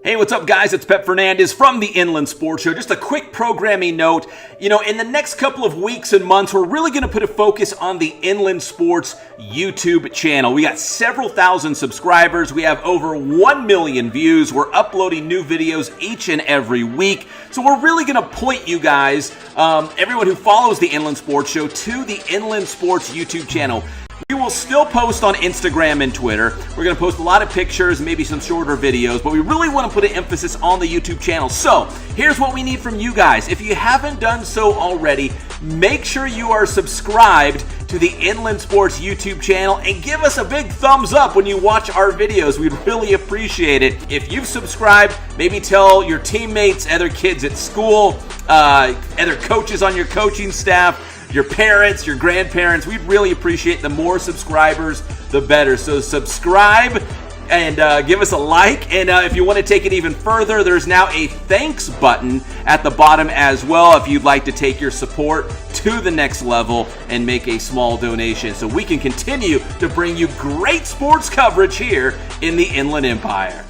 Hey, what's up, guys? It's Pep Fernandez from the Inland Sports Show. Just a quick programming note. In the next couple of weeks and months, we're really going to put a focus on the Inland Sports YouTube channel. We got several thousand subscribers. We have over 1 million views. We're uploading new videos each and every week. So we're really going to point you guys, everyone who follows the Inland Sports Show, to the Inland Sports YouTube channel. We will still post on Instagram and Twitter. We're going to post a lot of pictures, maybe some shorter videos, but we really want to put an emphasis on the YouTube channel. So here's what we need from you guys. If you haven't done so already, make sure you are subscribed to the Inland Sports YouTube channel and give us a big thumbs up when you watch our videos. We'd really appreciate it. If you've subscribed, maybe tell your teammates, other kids at school, other coaches on your coaching staff, your parents, your grandparents. We'd really appreciate the more subscribers, the better. So subscribe and give us a like. And if you want to take it even further, there's now a thanks button at the bottom as well if you'd like to take your support to the next level and make a small donation so we can continue to bring you great sports coverage here in the Inland Empire.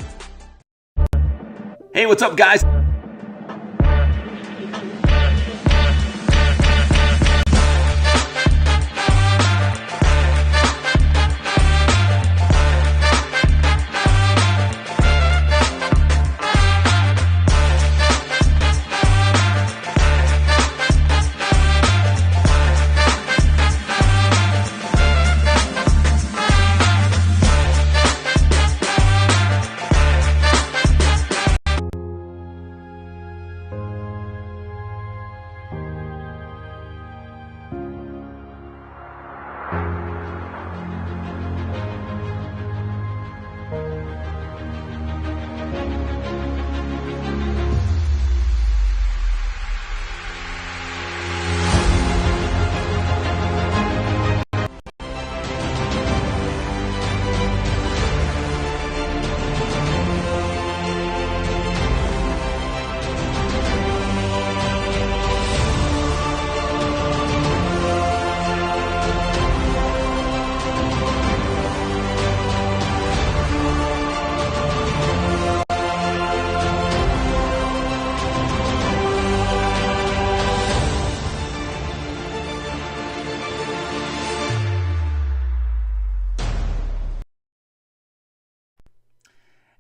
Hey, what's up, guys?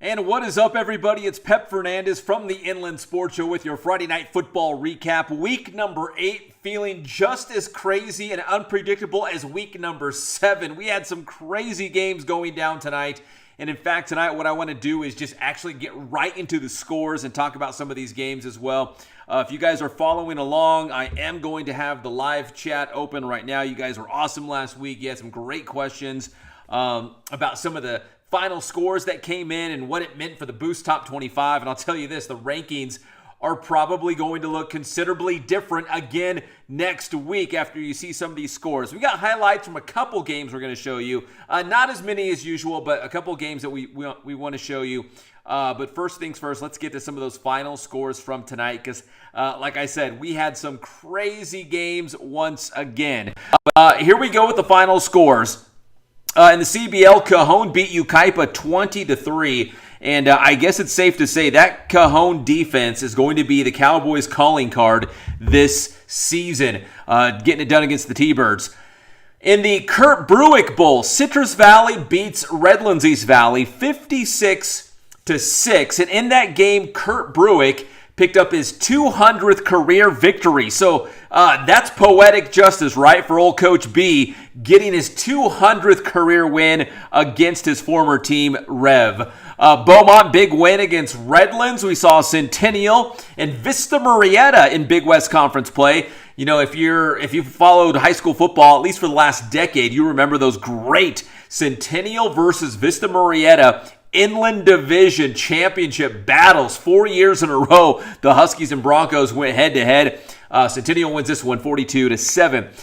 And what is up, everybody? It's Pep Fernandez from the Inland Sports Show with your Friday Night Football recap. Week number 8 feeling just as crazy and unpredictable as week number 7. We had some crazy games going down tonight. And in fact, tonight what I want to do is just actually get right into the scores and talk about some of these games as well. If you guys are following along, I am going to have the live chat open right now. You guys were awesome last week. You had some great questions about some of the final scores that came in and what it meant for the Boost Top 25. And I'll tell you this, the rankings are probably going to look considerably different again next week after you see some of these scores. We got highlights from a couple games we're going to show you. Not as many as usual, but a couple games that we want to show you. But first things first, let's get to some of those final scores from tonight because, like I said, we had some crazy games once again. Here we go with the final scores. In the CBL, Cajon beat Yucaipa 20-3, and I guess it's safe to say that Cajon defense is going to be the Cowboys' calling card this season, getting it done against the T-Birds. In the Kurt Bruick Bowl, Citrus Valley beats Redlands East Valley 56-6, and in that game, Kurt Bruick picked up his 200th career victory. So that's poetic justice, right, for old Coach B getting his 200th career win against his former team, Rev. Beaumont, big win against Redlands. We saw Centennial and Vista Marietta in Big West Conference play. You know, if you've followed high school football, at least for the last decade, you remember those great Centennial versus Vista Marietta Inland Division Championship battles. 4 years in a row, the Huskies and Broncos went head-to-head. Centennial wins this one 42-7.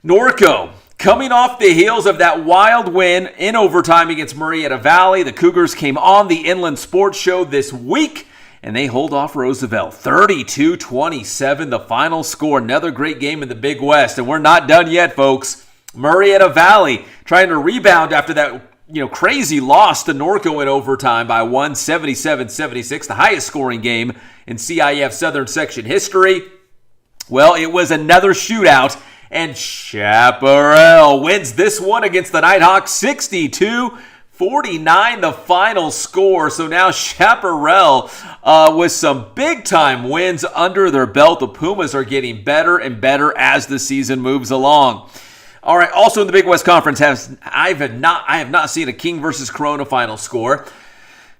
Norco, coming off the heels of that wild win in overtime against Marietta Valley, the Cougars came on the Inland Sports Show this week, and they hold off Roosevelt 32-27, the final score. Another great game in the Big West, and we're not done yet, folks. Marietta Valley trying to rebound after that crazy loss to Norco in overtime by 177-76, the highest scoring game in CIF Southern Section history. Well, it was another shootout, and Chaparral wins this one against the Nighthawks 62-49, the final score. So now Chaparral with some big-time wins under their belt. The Pumas are getting better and better as the season moves along. All right, also in the Big West Conference, I have not seen a King versus Corona final score.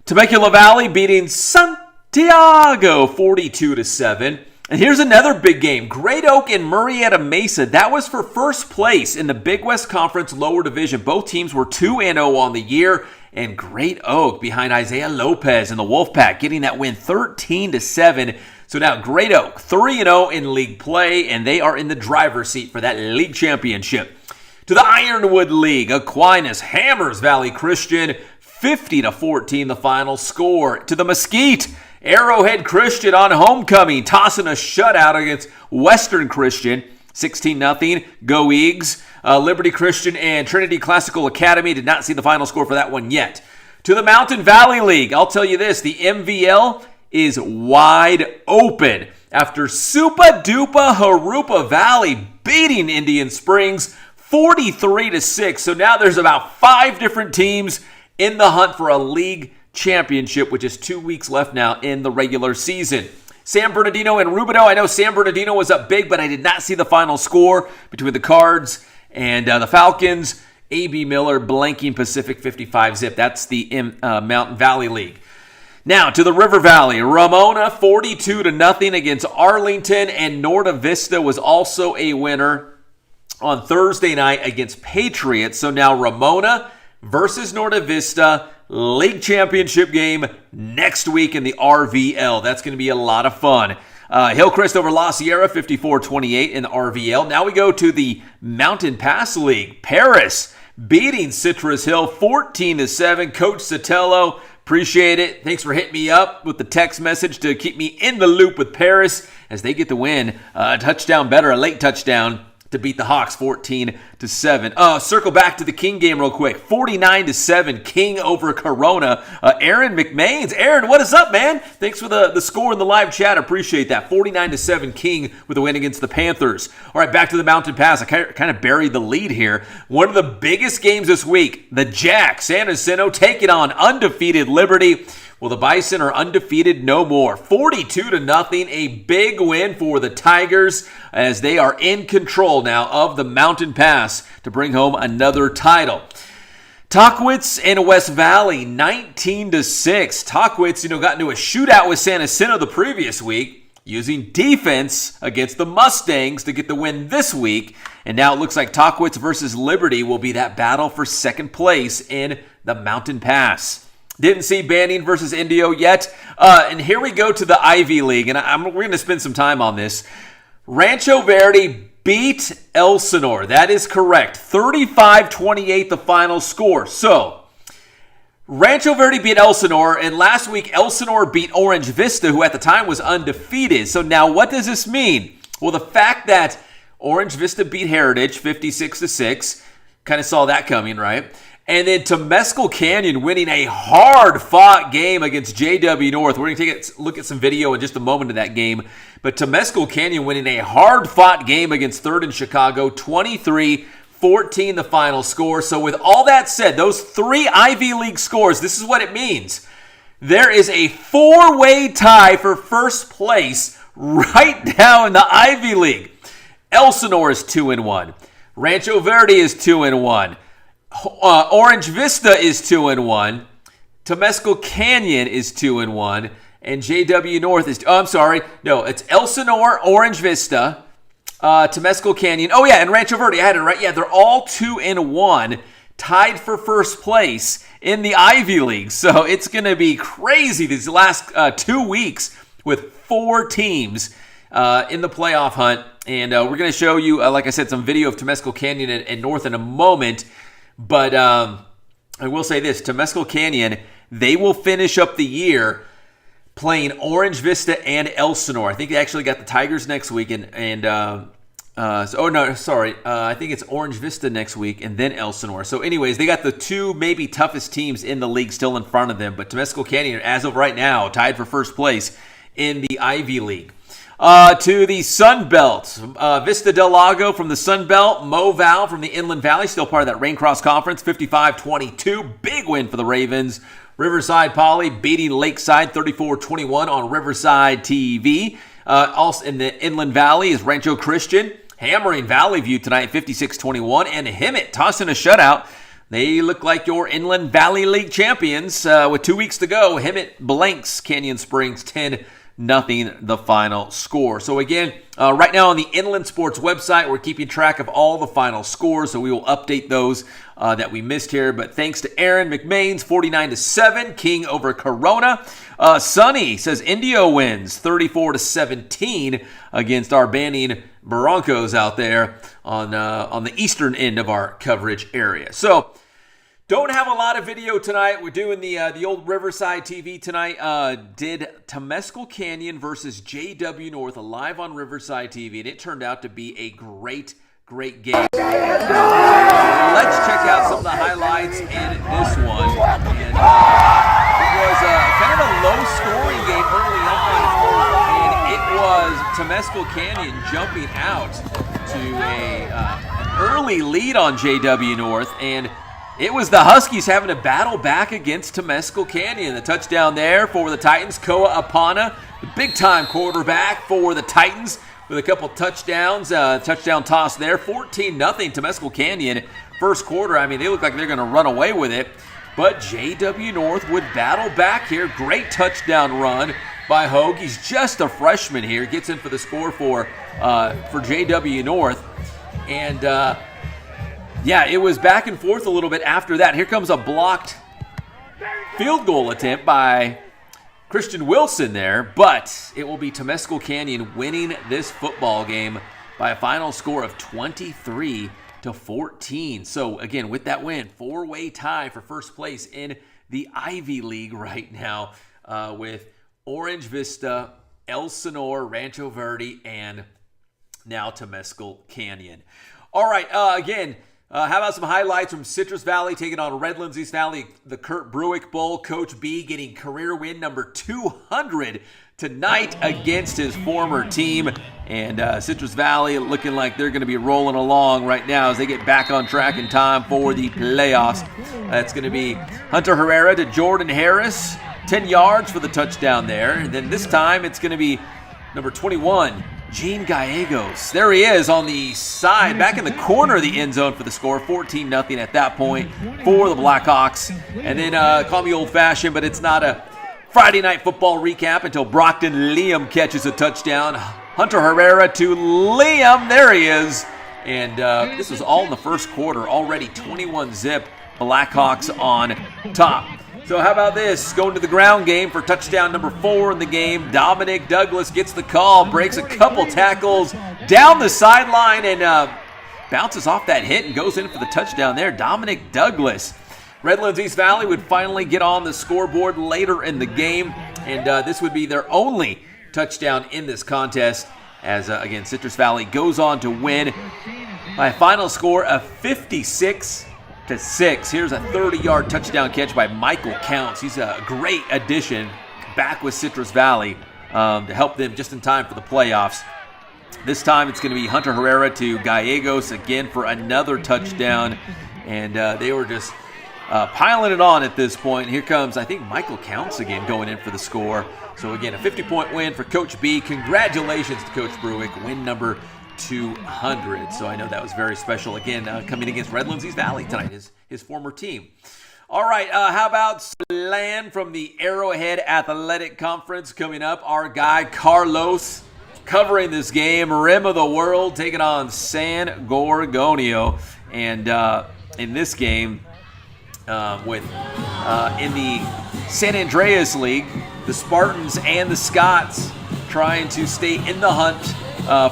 Temecula Valley beating Santiago 42-7. And here's another big game. Great Oak and Murrieta Mesa. That was for first place in the Big West Conference lower division. Both teams were 2-0 on the year. And Great Oak behind Isaiah Lopez and the Wolfpack getting that win 13-7. So now Great Oak 3-0 in league play, and they are in the driver's seat for that league championship. To the Ironwood League, Aquinas hammers Valley Christian 50-14, the final score. To the Mesquite, Arrowhead Christian on homecoming, tossing a shutout against Western Christian, 16-0. Go Eags. Liberty Christian and Trinity Classical Academy, did not see the final score for that one yet. To the Mountain Valley League, I'll tell you this, the MVL is wide open after Supa Dupa Harupa Valley beating Indian Springs 43-6. So now there's about 5 different teams in the hunt for a league championship, which is 2 weeks left now in the regular season. San Bernardino and Rubidoux. I know San Bernardino was up big, but I did not see the final score between the Cards and the Falcons. A.B. Miller blanking Pacific 55-zip. That's the Mountain Valley League. Now to the River Valley. Ramona 42-0 against Arlington, and Norta Vista was also a winner on Thursday night against Patriots. So now Ramona versus Norta Vista, league championship game next week in the RVL. That's going to be a lot of fun. Hillcrest over La Sierra 54-28 in the RVL. Now we go to the Mountain Pass League. Paris beating Citrus Hill 14-7. Coach Sotelo, appreciate it. Thanks for hitting me up with the text message to keep me in the loop with Paris as they get the win. A late touchdown to beat the Hawks 14-7. Circle back to the King game real quick. 49-7, King over Corona. Aaron McMains. Aaron, what is up, man? Thanks for the score in the live chat. Appreciate that. 49-7, King with a win against the Panthers. All right, back to the Mountain Pass. I kind of buried the lead here. One of the biggest games this week, the Jack San Jacinto taking on undefeated Liberty. Well, the Bison are undefeated no more. 42-0, a big win for the Tigers as they are in control now of the Mountain Pass to bring home another title. Tahquitz and West Valley, 19-6. Tahquitz, got into a shootout with San Jacinto the previous week, using defense against the Mustangs to get the win this week. And now it looks like Tahquitz versus Liberty will be that battle for second place in the Mountain Pass. Didn't see Banning versus Indio yet. And here we go to the Ivy League, and we're going to spend some time on this. Rancho Verde beat Elsinore. That is correct. 35-28 the final score. So, Rancho Verde beat Elsinore, and last week Elsinore beat Orange Vista, who at the time was undefeated. So now what does this mean? Well, the fact that Orange Vista beat Heritage 56-6, kind of saw that coming, right? And then Temescal Canyon winning a hard-fought game against JW North. We're going to take a look at some video in just a moment of that game. But Temescal Canyon winning a hard-fought game against 3rd in Chicago, 23-14 the final score. So with all that said, those 3 Ivy League scores, this is what it means. There is a 4-way tie for first place right now in the Ivy League. Elsinore is 2-1. Rancho Verde is 2-1. Orange Vista is 2-1. Temescal Canyon is 2-1. And JW North is... it's Elsinore, Orange Vista, Temescal Canyon. Oh, yeah, and Rancho Verde. I had it right. Yeah, they're all 2-1, tied for first place in the Ivy League. So it's going to be crazy these last 2 weeks with 4 teams in the playoff hunt. And we're going to show you, like I said, some video of Temescal Canyon and North in a moment. But I will say this, Temescal Canyon, they will finish up the year playing Orange Vista and Elsinore. I think they actually got the Tigers next week, and I think it's Orange Vista next week and then Elsinore. So anyways, they got the two maybe toughest teams in the league still in front of them. But Temescal Canyon, as of right now, tied for first place in the Ivy League. To the Sun Belt, Vista Del Lago from the Sun Belt, Moval from the Inland Valley, still part of that Raincross Conference, 55-22. Big win for the Ravens. Riverside Poly beating Lakeside 34-21 on Riverside TV. Also in the Inland Valley is Rancho Christian hammering Valley View tonight, 56-21. And Hemet tossing a shutout. They look like your Inland Valley League champions with 2 weeks to go. Hemet blanks Canyon Springs 10-0 the final score. So again, right now on the Inland Sports website, we're keeping track of all the final scores, so we will update those that we missed here. But thanks to Aaron McMains, 49-7, King over Corona. Sonny says Indio wins 34-17 against our Banning Broncos out there on the eastern end of our coverage area. So don't have a lot of video tonight. We're doing the old Riverside TV tonight. Did Temescal Canyon versus JW North live on Riverside TV, and it turned out to be a great game. Let's check out some of the highlights in this one. And it was kind of a low-scoring game early on, and it was Temescal Canyon jumping out to an early lead on JW North, and it was the Huskies having to battle back against Temescal Canyon. The touchdown there for the Titans. Koa Apana, the big-time quarterback for the Titans with a couple touchdowns. Touchdown toss there. 14-0 Temescal Canyon. First quarter, I mean, they look like they're going to run away with it. But JW North would battle back here. Great touchdown run by Hogue. He's just a freshman here. Gets in for the score for JW North. And yeah, it was back and forth a little bit after that. Here comes a blocked field goal attempt by Christian Wilson there, but it will be Temescal Canyon winning this football game by a final score of 23-14. So again, with that win, four-way tie for first place in the Ivy League right now with Orange Vista, Elsinore, Rancho Verde, and now Temescal Canyon. All right, again, how about some highlights from Citrus Valley taking on Redlands East Valley, the Kurt Bruick Bowl. Coach B getting career win number 200 tonight against his former team. And Citrus Valley looking like they're going to be rolling along right now as they get back on track in time for the playoffs. It's going to be Hunter Herrera to Jordan Harris, 10 yards for the touchdown there. And then this time it's going to be number 21, Gene Gallegos. There he is on the side, back in the corner of the end zone for the score. 14-0 at that point for the Blackhawks. And then, call me old-fashioned, but it's not a Friday night football recap until Brockton Liam catches a touchdown. Hunter Herrera to Liam. There he is. And this was all in the first quarter. Already 21-zip. Blackhawks on top. So how about this? Going to the ground game for touchdown number 4 in the game. Dominic Douglas gets the call, breaks a couple tackles down the sideline, and bounces off that hit and goes in for the touchdown there. Dominic Douglas. Redlands East Valley would finally get on the scoreboard later in the game, and this would be their only touchdown in this contest as, again, Citrus Valley goes on to win by a final score of 56-6. Here's a 30-yard touchdown catch by Michael Counts. He's a great addition back with Citrus Valley to help them just in time for the playoffs. This time it's going to be Hunter Herrera to Gallegos again for another touchdown. And they were just piling it on at this point. Here comes, I think, Michael Counts again going in for the score. So again, a 50-point win for Coach B. Congratulations to Coach Bruick. Win number 200. So I know that was very special. Again, coming against Redlands East Valley tonight, his former team. All right, how about Land from the Arrowhead Athletic Conference coming up? Our guy Carlos covering this game. Rim of the World taking on San Gorgonio. And in this game, in the San Andreas League, the Spartans and the Scots trying to stay in the hunt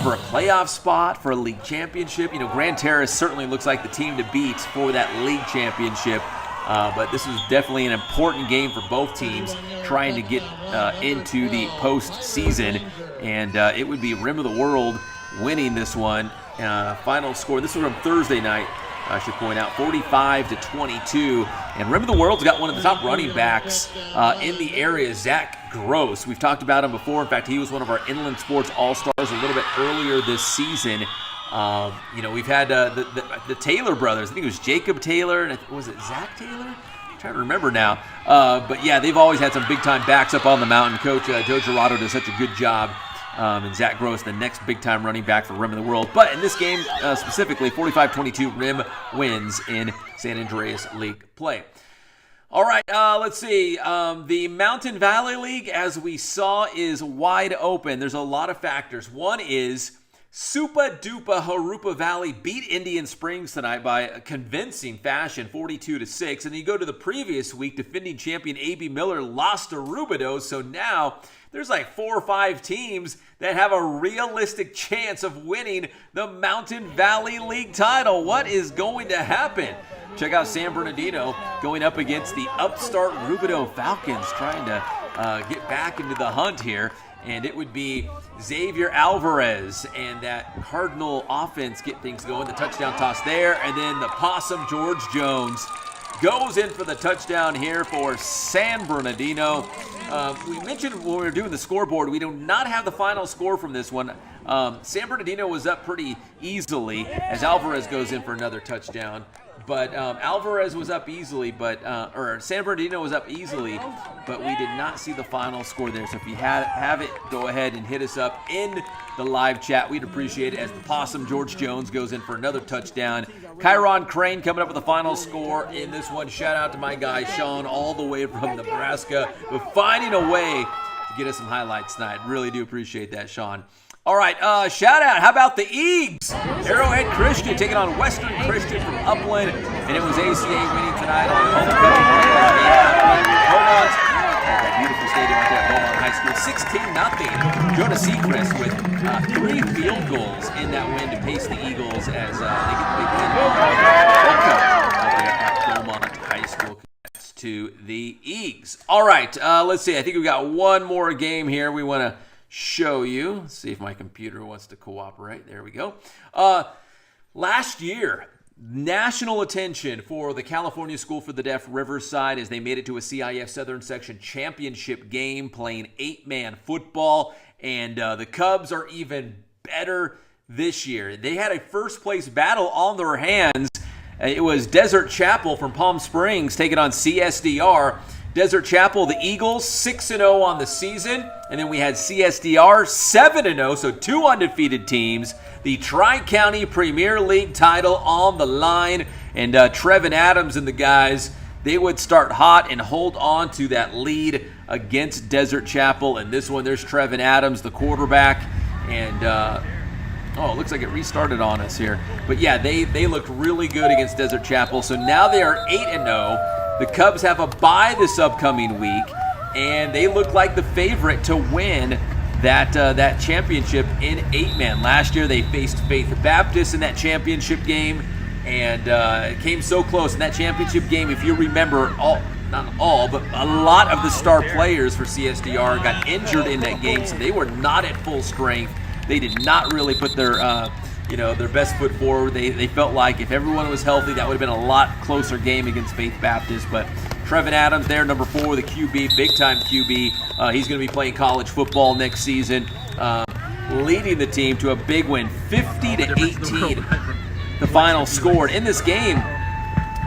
for a playoff spot, for a league championship. You know, Grand Terrace certainly looks like the team to beat for that league championship. But this was definitely an important game for both teams trying to get into the postseason. And it would be Rim of the World winning this one. Final score, this was from Thursday night, I should point out, 45-22. And Rim of the World's got one of the top running backs in the area, Zach Gross. We've talked about him before. In fact, he was one of our Inland Sports All-Stars a little bit earlier this season. We've had the Taylor brothers. I think it was Jacob Taylor, and was it Zach Taylor? I'm trying to remember now. But yeah, they've always had some big-time backs up on the mountain. Coach Joe Girardo does such a good job. And Zach Gross, the next big-time running back for Rim of the World. But in this game specifically, 45-22, Rim wins in San Andreas League play. All right, let's see. The Mountain Valley League, as we saw, is wide open. There's a lot of factors. One is Supa Dupa Harupa Valley beat Indian Springs tonight by a convincing fashion, 42-6. And you go to the previous week, defending champion A.B. Miller lost to Rubidoux. So now there's like 4 or 5 teams that have a realistic chance of winning the Mountain Valley League title. What is going to happen? Check out San Bernardino going up against the upstart Rubidoux Falcons, trying to get back into the hunt here. And it would be Xavier Alvarez and that Cardinal offense get things going. The touchdown toss there, and then the Possum George Jones goes in for the touchdown here for San Bernardino. We mentioned when we were doing the scoreboard, we do not have the final score from this one. San Bernardino was up pretty easily as Alvarez goes in for another touchdown. But Alvarez was up easily, or San Bernardino was up easily, but we did not see the final score there. So if you have it, go ahead and hit us up in the live chat. We'd appreciate it as the Possum George Jones goes in for another touchdown. Kyron Crane coming up with the final score in this one. Shout out to my guy Sean all the way from Nebraska for finding a way to get us some highlights tonight. Really do appreciate that, Sean. All right, shout out. How about the Eags? Arrowhead Christian taking on Western Christian from Upland, and it was ACA winning tonight on homecoming Beaumont at that beautiful stadium right there at Beaumont High School. 16-0. Jonah Seacrest with 3 field goals in that win to pace the Eagles as they get the big win out there at Beaumont High School. To the Eags. All right, let's see. I think we got one more game here we want to show you. Let's see if my computer wants to cooperate. There we go. Last year, national attention for the California School for the Deaf Riverside as they made it to a CIF Southern Section championship game playing 8-man football. And the Cubs are even better this year. They had a first-place battle on their hands. It was Desert Chapel from Palm Springs taking on CSDR. Desert Chapel, the Eagles, 6-0 on the season. And then we had CSDR, 7-0, so 2 undefeated teams. The Tri-County Premier League title on the line. And Trevin Adams and the guys, they would start hot and hold on to that lead against Desert Chapel. And this one, there's Trevin Adams, the quarterback. And, it looks like it restarted on us here. But yeah, they looked really good against Desert Chapel. So now they are 8-0. The Cubs have a bye this upcoming week, and they look like the favorite to win that championship in 8-man. Last year they faced Faith Baptist in that championship game, and it came so close in that championship game. If you remember, not all, but a lot of the star players for CSDR got injured in that game, so they were not at full strength. They did not really put their best foot forward. They felt like if everyone was healthy, that would have been a lot closer game against Faith Baptist. But Trevin Adams there, number 4, the QB, big-time QB. He's going to be playing college football next season, leading the team to a big win, 50-18. The final scored. In this game,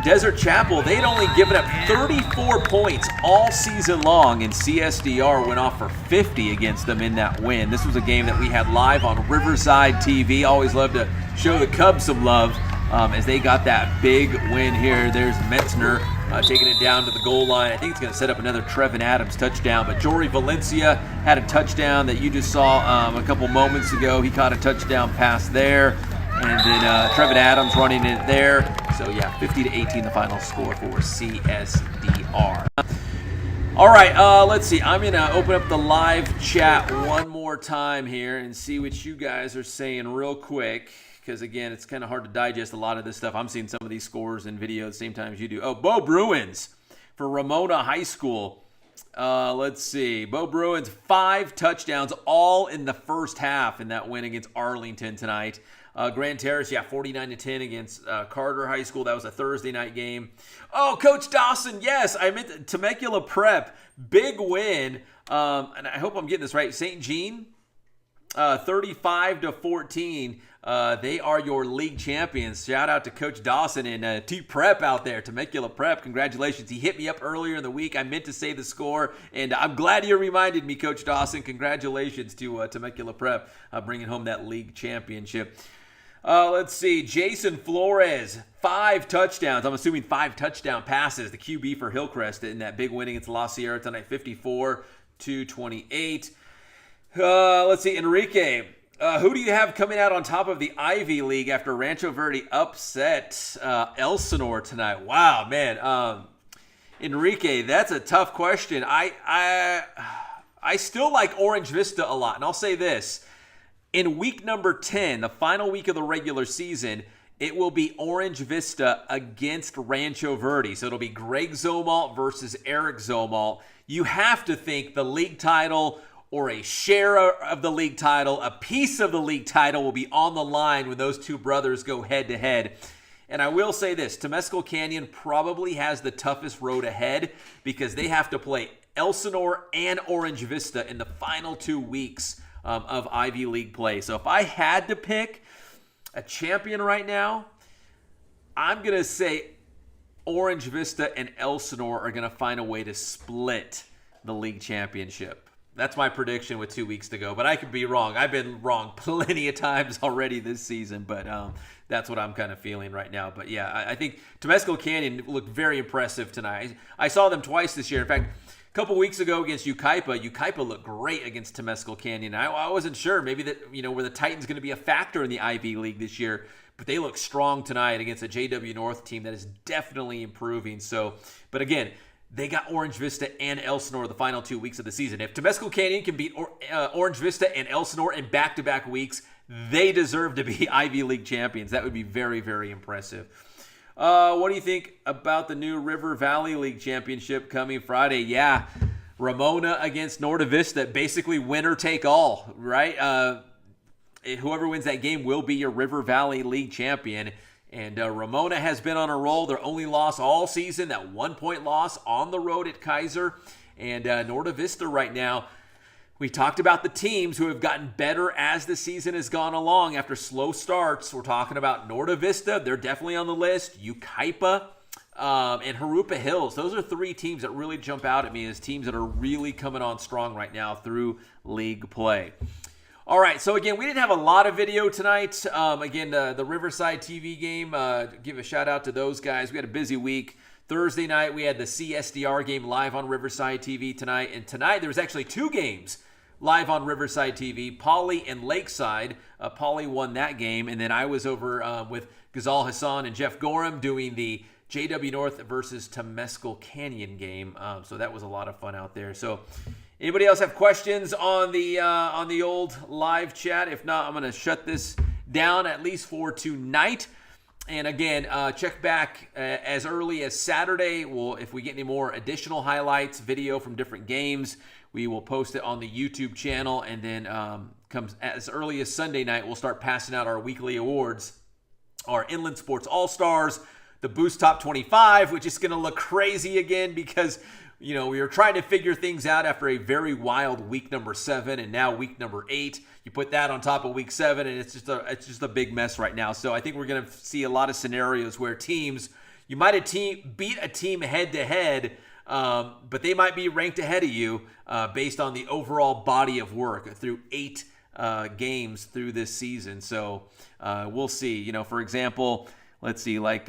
Desert Chapel, they'd only given up 34 points all season long, and CSDR went off for 50 against them in that win. This was a game that we had live on Riverside TV. Always love to show the Cubs some love as they got that big win here. There's Metzner taking it down to the goal line. I think it's going to set up another Trevin Adams touchdown, but Jory Valencia had a touchdown that you just saw a couple moments ago. He caught a touchdown pass there. And then Trevin Adams running it there. So, yeah, 50-18 the final score for CSDR. All right, let's see. I'm going to open up the live chat one more time here and see what you guys are saying real quick. Because, again, it's kind of hard to digest a lot of this stuff. I'm seeing some of these scores and videos at the same time as you do. Oh, Bo Bruins for Ramona High School. Let's see. Bo Bruins, 5 touchdowns, all in the first half in that win against Arlington tonight. Grand Terrace, 49-10 against Carter High School. That was a Thursday night game. Oh, Coach Dawson, yes, I meant Temecula Prep. Big win. And I hope I'm getting this right. St. Jean, 35-14. They are your league champions. Shout out to Coach Dawson and T Prep out there, Temecula Prep. Congratulations. He hit me up earlier in the week. I meant to say the score, and I'm glad you reminded me, Coach Dawson. Congratulations to Temecula Prep bringing home that league championship. Let's see. Jason Flores, 5 touchdowns. I'm assuming 5 touchdown passes. The QB for Hillcrest in that big win against La Sierra tonight, 54-28. Let's see. Enrique, who do you have coming out on top of the Ivy League after Rancho Verde upset Elsinore tonight? Wow, man. Enrique, that's a tough question. I still like Orange Vista a lot, and I'll say this. In week number 10, the final week of the regular season, it will be Orange Vista against Rancho Verde. So it'll be Greg Zomalt versus Eric Zomalt. You have to think the league title or a share of the league title, a piece of the league title will be on the line when those two brothers go head-to-head. And I will say this, Temescal Canyon probably has the toughest road ahead because they have to play Elsinore and Orange Vista in the final 2 weeks of Ivy League play. So if I had to pick a champion right now, I'm going to say Orange Vista and Elsinore are going to find a way to split the league championship. That's my prediction with 2 weeks to go, but I could be wrong. I've been wrong plenty of times already this season, but that's what I'm kind of feeling right now. But yeah, I think Temescal Canyon looked very impressive tonight. I saw them twice this year. In fact, a couple weeks ago against Yucaipa looked great against Temescal Canyon. I wasn't sure maybe that, were the Titans going to be a factor in the Ivy League this year, but they look strong tonight against a JW North team that is definitely improving. So, but again, they got Orange Vista and Elsinore the final 2 weeks of the season. If Temescal Canyon can beat Orange Vista and Elsinore in back-to-back weeks, they deserve to be Ivy League champions. That would be very, very impressive. What do you think about the new River Valley League Championship coming Friday? Yeah, Ramona against Norte Vista, basically winner take all, right? Whoever wins that game will be your River Valley League champion. And Ramona has been on a roll. Their only loss all season, that 1-point loss on the road at Kaiser. And Norte Vista right now, we talked about the teams who have gotten better as the season has gone along after slow starts. We're talking about Norte Vista. They're definitely on the list. Yucaipa and Jurupa Hills. Those are 3 teams that really jump out at me as teams that are really coming on strong right now through league play. All right, so again, we didn't have a lot of video tonight. Again, the Riverside TV game, give a shout out to those guys. We had a busy week. Thursday night, we had the CSDR game live on Riverside TV tonight. And tonight, there was actually 2 games live on Riverside TV, Poly and Lakeside. Poly won that game. And then I was over with Ghazal Hassan and Jeff Gorham doing the JW North versus Temescal Canyon game. So that was a lot of fun out there. So anybody else have questions on the old live chat? If not, I'm going to shut this down at least for tonight. And again, check back as early as Saturday. If we get any more additional highlights, video from different games, we will post it on the YouTube channel. And then comes as early as Sunday night, we'll start passing out our weekly awards, our Inland Sports All-Stars, the Boost Top 25, which is going to look crazy again because we were trying to figure things out after a very wild week number 7 and now week number 8. You put that on top of week 7 and it's just a big mess right now. So I think we're going to see a lot of scenarios where you might have beat a team head to head, but they might be ranked ahead of you based on the overall body of work through 8 games through this season. So we'll see. For example, let's see, like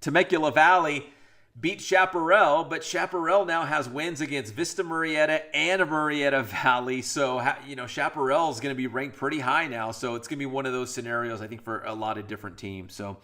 Temecula Valley beat Chaparral, but Chaparral now has wins against Vista Murrieta and Murrieta Valley. So, Chaparral is going to be ranked pretty high now. So it's going to be one of those scenarios, I think, for a lot of different teams. So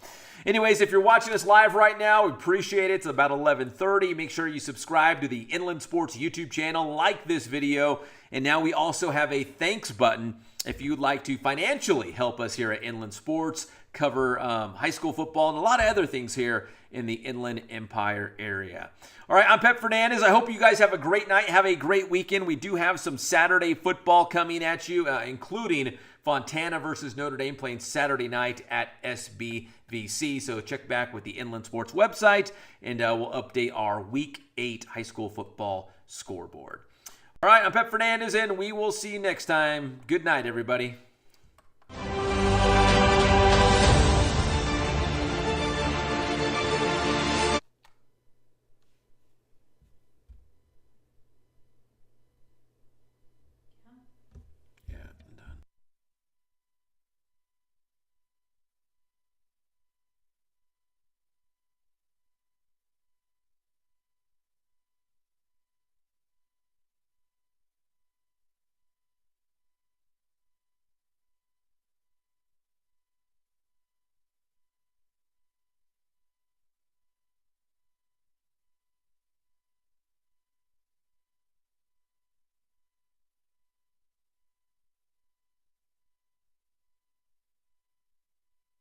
anyways, if you're watching us live right now, we appreciate it. It's about 11:30. Make sure you subscribe to the Inland Sports YouTube channel, like this video. And now we also have a thanks button if you'd like to financially help us here at Inland Sports. cover high school football and a lot of other things here in the Inland Empire area. All right, I'm Pep Fernandez. I hope you guys have a great night. Have a great weekend. We do have some Saturday football coming at you, including Fontana versus Notre Dame playing Saturday night at SBVC. So check back with the Inland Sports website, and we'll update our Week 8 high school football scoreboard. All right, I'm Pep Fernandez, and we will see you next time. Good night, everybody.